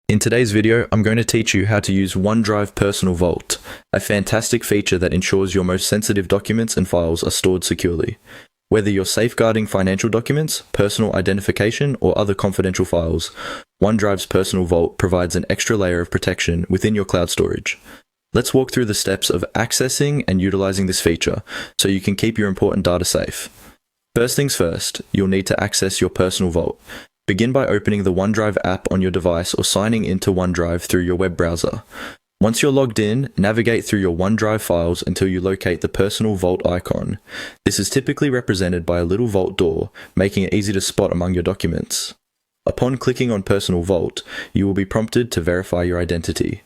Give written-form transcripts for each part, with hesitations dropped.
In today's video, I'm going to teach you how to use OneDrive Personal Vault, a fantastic feature that ensures your most sensitive documents and files are stored securely. Whether you're safeguarding financial documents, personal identification, or other confidential files, OneDrive's Personal Vault provides an extra layer of protection within your cloud storage. Let's walk through the steps of accessing and utilizing this feature so you can keep your important data safe. First things first, you'll need to access your Personal Vault. Begin by opening the OneDrive app on your device or signing into OneDrive through your web browser. Once you're logged in, navigate through your OneDrive files until you locate the Personal Vault icon. This is typically represented by a little vault door, making it easy to spot among your documents. Upon clicking on Personal Vault, you will be prompted to verify your identity.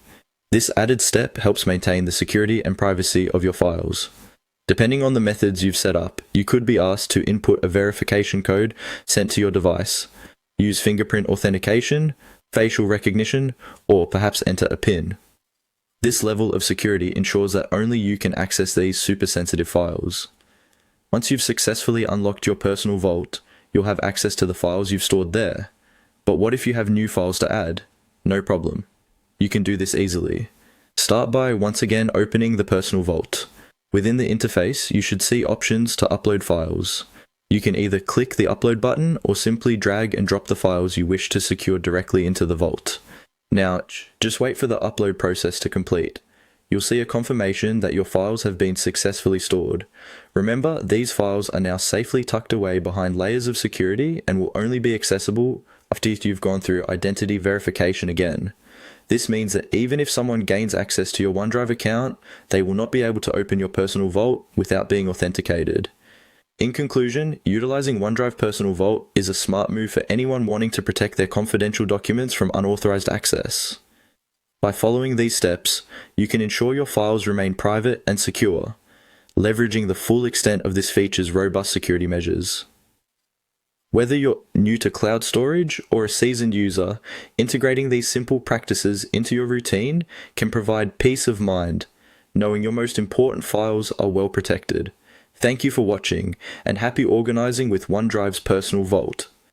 This added step helps maintain the security and privacy of your files. Depending on the methods you've set up, you could be asked to input a verification code sent to your device. Use fingerprint authentication, facial recognition, or perhaps enter a PIN. This level of security ensures that only you can access these super sensitive files. Once you've successfully unlocked your Personal Vault, you'll have access to the files you've stored there. But what if you have new files to add? No problem. You can do this easily. Start by once again opening the Personal Vault. Within the interface, you should see options to upload files. You can either click the upload button or simply drag and drop the files you wish to secure directly into the vault. Now, just wait for the upload process to complete. You'll see a confirmation that your files have been successfully stored. Remember, these files are now safely tucked away behind layers of security and will only be accessible after you've gone through identity verification again. This means that even if someone gains access to your OneDrive account, they will not be able to open your Personal Vault without being authenticated. In conclusion, utilizing OneDrive Personal Vault is a smart move for anyone wanting to protect their confidential documents from unauthorized access. By following these steps, you can ensure your files remain private and secure, leveraging the full extent of this feature's robust security measures. Whether you're new to cloud storage or a seasoned user, integrating these simple practices into your routine can provide peace of mind, knowing your most important files are well protected. Thank you for watching, and happy organizing with OneDrive's Personal Vault.